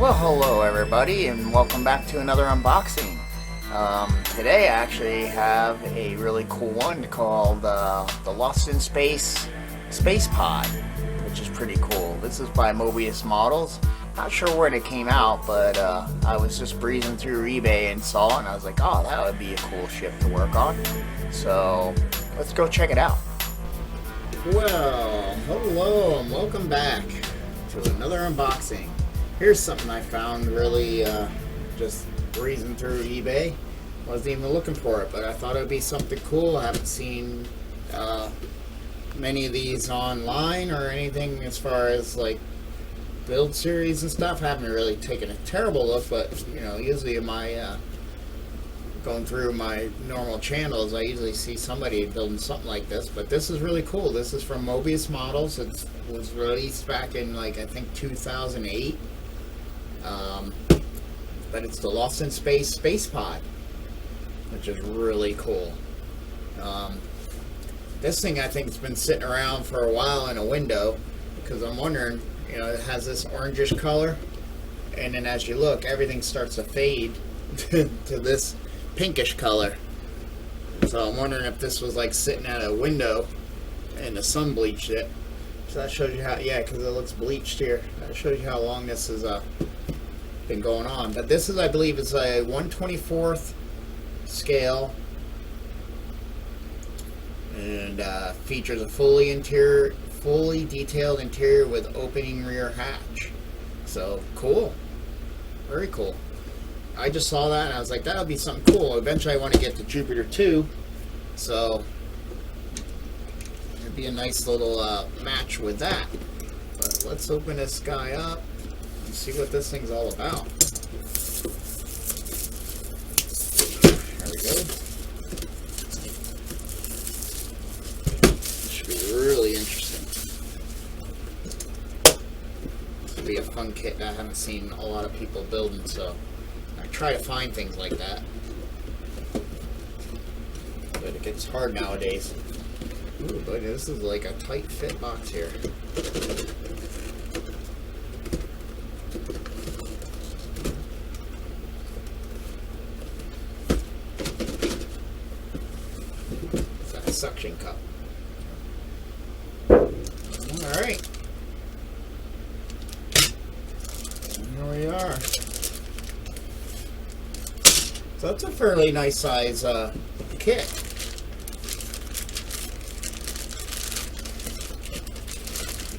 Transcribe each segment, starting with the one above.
Well, hello everybody, and welcome back to another unboxing. Today I actually have a really cool one called the Lost In Sace Space Pod, which is pretty cool. This is by Moebius Models. Not sure where it came out, but I was just breezing through eBay and saw it, and I was like, oh, that would be a cool ship to work on. So let's go check it out. Well, hello and welcome back to another unboxing. Here's something I found really just breezing through eBay. Wasn't even looking for it, but I thought it would be something cool. I haven't seen many of these online or anything as far as like build series and stuff. I haven't really taken a terrible look, but you know, usually in my going through my normal channels, I usually see somebody building something like this. But this is really cool. This is from Moebius Models. It was released back in like I think 2008. But it's the Lost in Sace Space Pod, which is really cool. This thing I think has been sitting around for a while in a window, because I'm wondering, you know, it has this orangish color, and then as you look, everything starts to fade to this pinkish color. So I'm wondering if this was like sitting at a window and the sun bleached it. So that shows you how, yeah, because it looks bleached here. That shows you how long this has been going on. But this is, I believe, it's a 1/24th scale, and features a fully detailed interior with opening rear hatch. So cool, very cool. I just saw that and I was like, that'll be something cool. Eventually I want to get to Jupiter 2, so it'd be a nice little match with that. But let's open this guy up and see what this thing's all about. There we go. This should be really interesting. This will be a fun kit that I haven't seen a lot of people building, so I try to find things like that. But it gets hard nowadays. Ooh, but this is like a tight fit box here. It's a suction cup. Alright. Here we are. So that's a fairly nice size kit.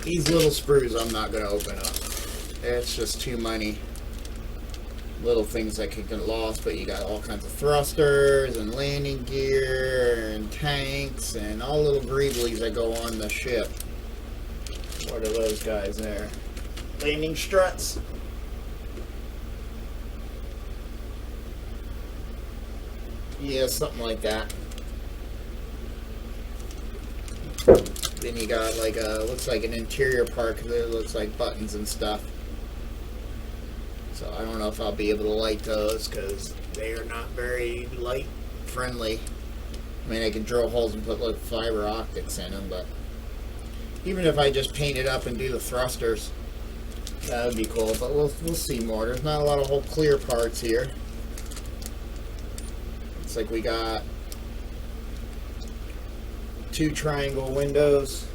These little sprues I'm not going to open up. It's just too many little things that could get lost, but you got all kinds of thrusters and landing gear and tanks and all little greeblies that go on the ship. What are those guys there? Landing struts. Yeah, something like that. Then you got like a, looks like an interior part, because it looks like buttons and stuff. So I don't know if I'll be able to light those, because they are not very light friendly. I mean, I can drill holes and put like fiber optics in them, but even if I just paint it up and do the thrusters, that would be cool. But we'll see more. There's not a lot of whole clear parts here. Looks like we got 2 triangle windows,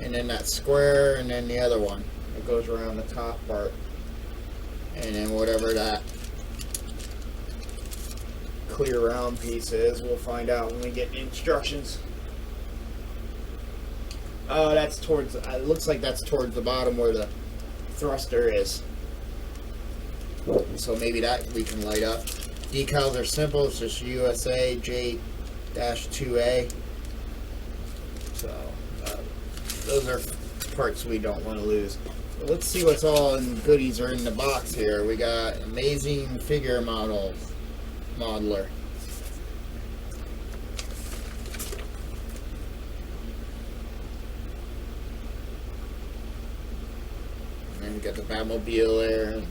and then that square, and then the other one that goes around the top part, and then whatever that clear round piece is, we'll find out when we get the instructions. Oh, that's towards, it looks like that's towards the bottom where the thruster is, so maybe that we can light up. Decals are simple, it's just USA J-2A. So those are parts we don't want to lose. But let's see what's all in goodies are in the box here. We got amazing figure modeler. And then we got the Batmobile there.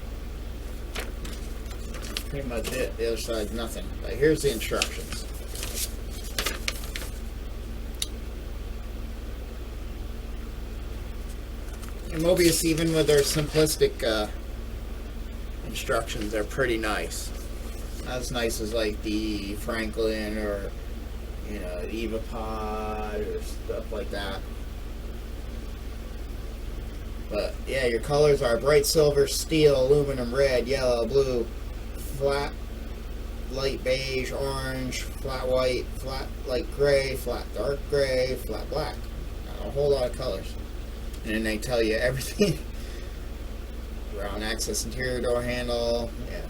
Pretty much it. The other side's nothing. But here's the instructions. And Moebius, even with their simplistic instructions are pretty nice. Not as nice as like the Franklin or, you know, EvaPod or stuff like that. But yeah, your colors are bright silver, steel, aluminum, red, yellow, blue, flat light beige, orange, flat white, flat light gray, flat dark gray, flat black. A whole lot of colors. And then they tell you everything. Round access interior door handle. Yeah.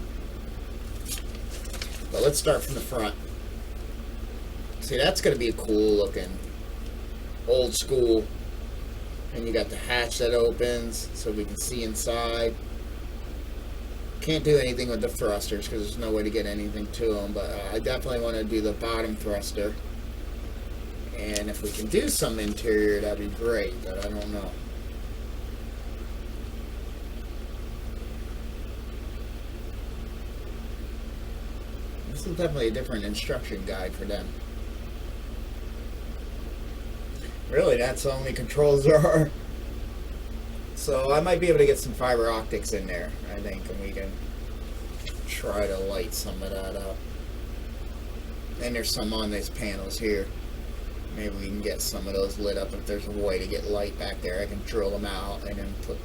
But let's start from the front. See, that's going to be a cool looking old school. And you got the hatch that opens so we can see inside. Can't do anything with the thrusters because there's no way to get anything to them, but I definitely want to do the bottom thruster. And if we can do some interior, that'd be great, but I don't know. This is definitely a different instruction guide for them. Really, that's the only controls there are. So I might be able to get some fiber optics in there, I think, and we can try to light some of that up. And there's some on these panels here. Maybe we can get some of those lit up if there's a way to get light back there. I can drill them out and then put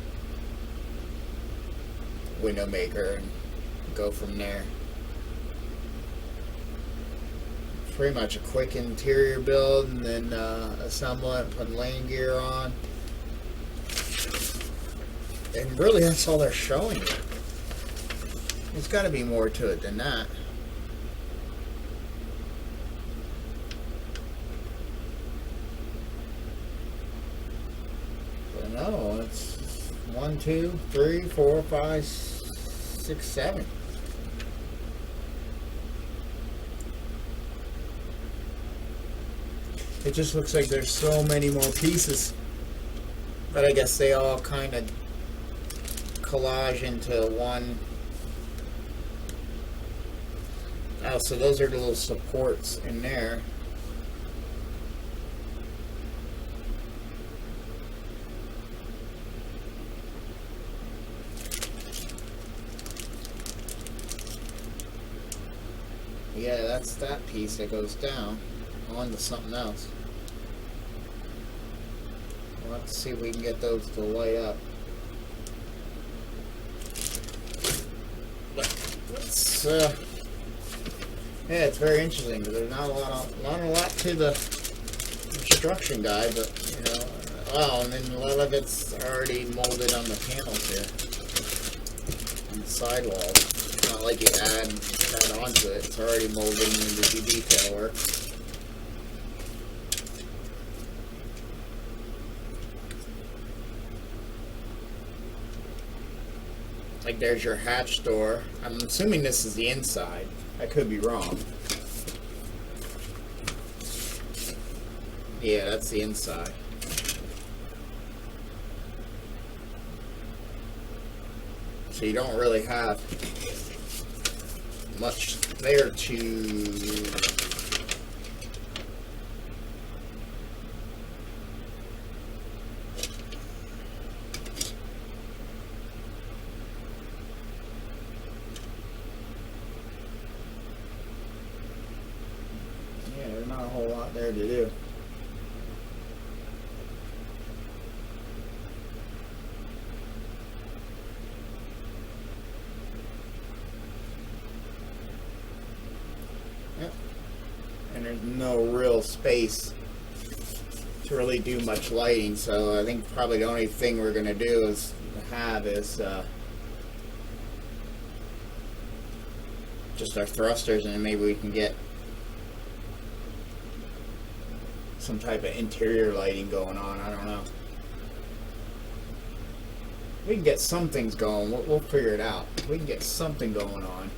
window maker and go from there. Pretty much a quick interior build and then assemble it, put lane gear on. And really that's all they're showing you. There's got to be more to it than that. So no, it's 1, 2, 3, 4, 5, 6, 7. It just looks like there's so many more pieces. But I guess they all kind of collage into one. Oh, so those are the little supports in there. Yeah, that's that piece that goes down onto something else. We'll have to see if we can get those to light up. Let's, yeah, it's very interesting because there's not a lot to the instruction guide, but you know, wow, and then a lot of it's already molded on the panels here, on the sidewalls. It's not like you add onto it; it's already molded into the detail work. Like there's your hatch door. I'm assuming this is the inside. I could be wrong. Yeah, that's the inside. So you don't really have much there to not a whole lot there to do. Yep. And there's no real space to really do much lighting, so I think probably the only thing we're going to do is just our thrusters, and maybe we can get some type of interior lighting going on. I don't know. We can get some things going. We'll figure it out. We can get something going on.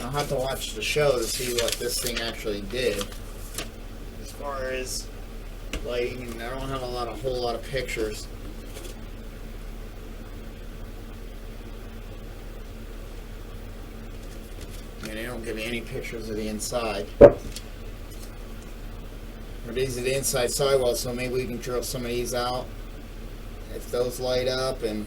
I'll have to watch the show to see what this thing actually did. As far as lighting, I don't have a whole lot of pictures. And they don't give me any pictures of the inside. But these are the inside sidewalls, so maybe we can drill some of these out. If those light up, and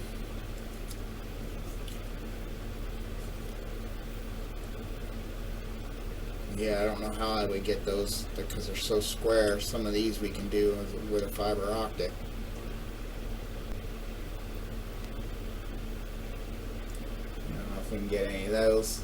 Yeah, I don't know how I would get those because they're so square. Some of these we can do with a fiber optic. I don't know if we can get any of those.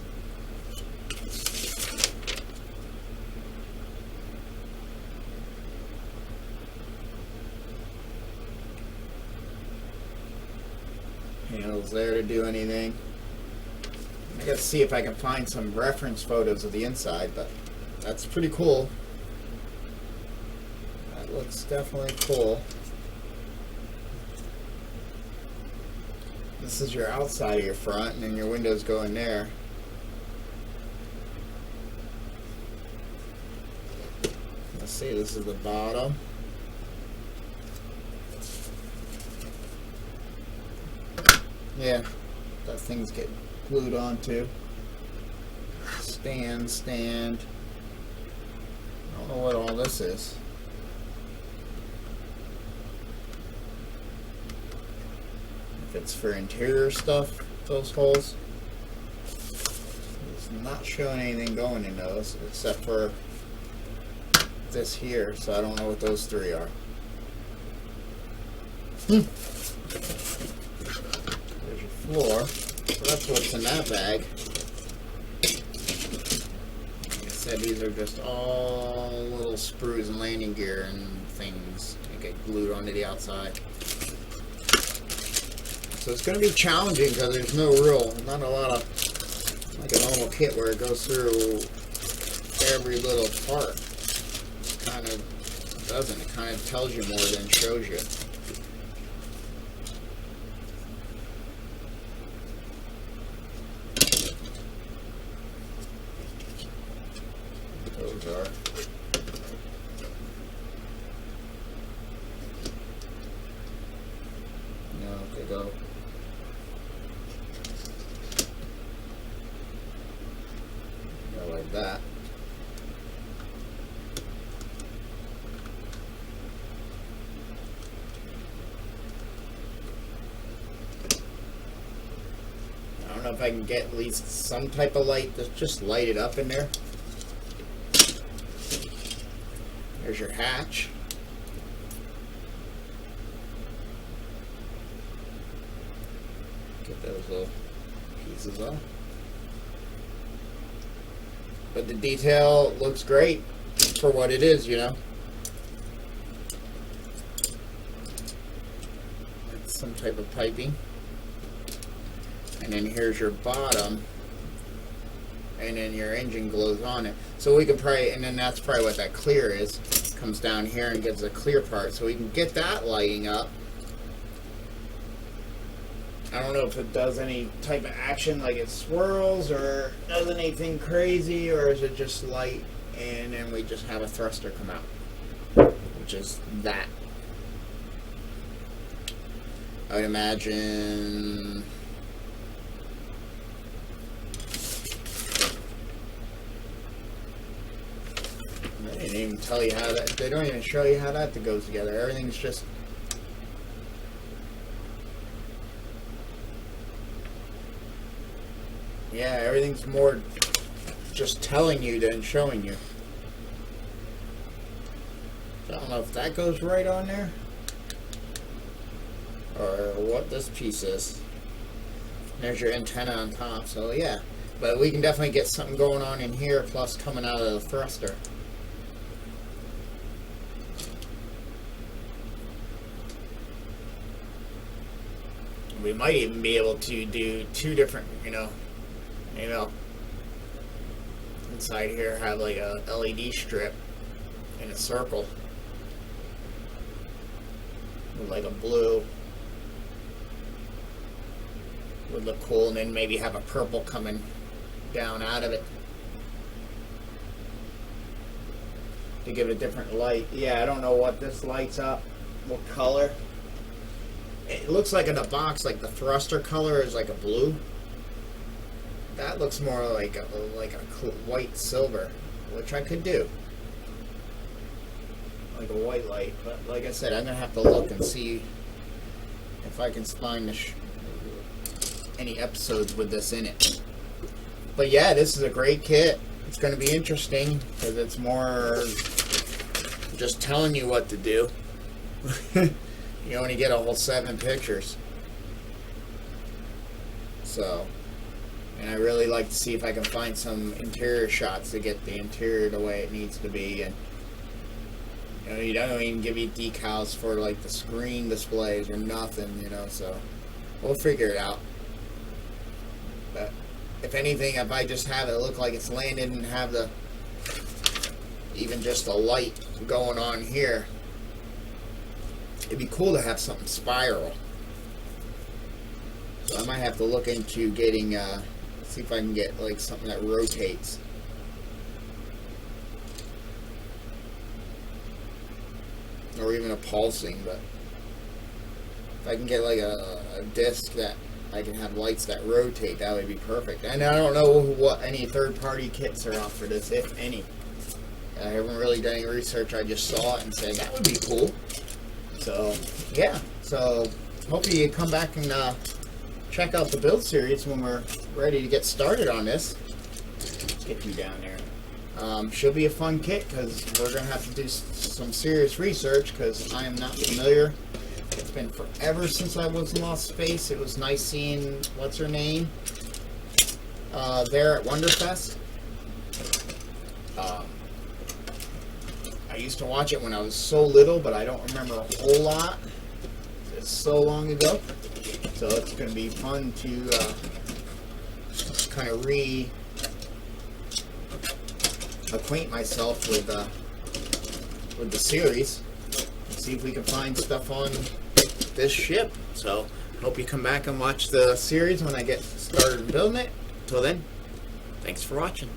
Handles there to do anything. I gotta see if I can find some reference photos of the inside, but that's pretty cool. That looks definitely cool. This is your outside of your front, and then your windows go in there. Let's see, this is the bottom. Yeah, that things get glued onto. Stand. I don't know what all this is. If it's for interior stuff, those holes. It's not showing anything going in those, except for this here, so I don't know what those three are. Floor. So that's what's in that bag. Like I said, these are just all little sprues and landing gear and things that get glued onto the outside. So it's going to be challenging because there's not a lot of, like a normal kit where it goes through every little part. It kind of doesn't. It kind of tells you more than shows you. Those are. No, they go. Go like that. I don't know if I can get at least some type of light that's just lighted up in there. There's your hatch. Get those little pieces off. But the detail looks great for what it is, you know. It's some type of piping. And then here's your bottom. And then your engine glows on it. So we can probably, and then that's probably what that clear is. Comes down here and gives a clear part. So we can get that lighting up. I don't know if it does any type of action, like it swirls or does anything crazy, or is it just light and then we just have a thruster come out, which is that. I would imagine. They didn't even tell you how that. They don't even show you how that goes together. Everything's just. Yeah, everything's more just telling you than showing you. So I don't know if that goes right on there or what this piece is. There's your antenna on top, so yeah. But we can definitely get something going on in here, plus coming out of the thruster. We might even be able to do two different, inside here have like a LED strip in a circle with like a blue. Would look cool, and then maybe have a purple coming down out of it to give it a different light. Yeah, I don't know what this lights up, what color. It looks like in the box, like the thruster color is like a blue. That looks more like a white silver, which I could do. Like a white light, but like I said, I'm gonna have to look and see if I can find any episodes with this in it. But yeah, this is a great kit. it's going to be interesting because it's more just telling you what to do. You only get a whole 7 pictures. So, and I really like to see if I can find some interior shots to get the interior the way it needs to be. And you know, you don't even give you decals for like the screen displays or nothing, you know, so we'll figure it out. But if anything, if I just have it look like it's landed and have the even just a light going on here, it'd be cool to have something spiral. So I might have to look into getting see if I can get like something that rotates. Or even a pulsing, but if I can get like a disc that I can have lights that rotate, that would be perfect. And I don't know what any third-party kits are out for this, if any. I haven't really done any research. I just saw it and said that would be cool. So yeah. So hopefully you come back and check out the build series when we're ready to get started on this. Let's get you down there. Should be a fun kit because we're going to have to do some serious research because I am not familiar. It's been forever since I was in Lost Space. It was nice seeing, what's her name, there at Wonderfest. I used to watch it when I was so little, but I don't remember a whole lot. It's so long ago. So it's going to be fun to kind of acquaint myself with the series and see if we can find stuff on this ship. So hope you come back and watch the series when I get started building it. Till then, thanks for watching.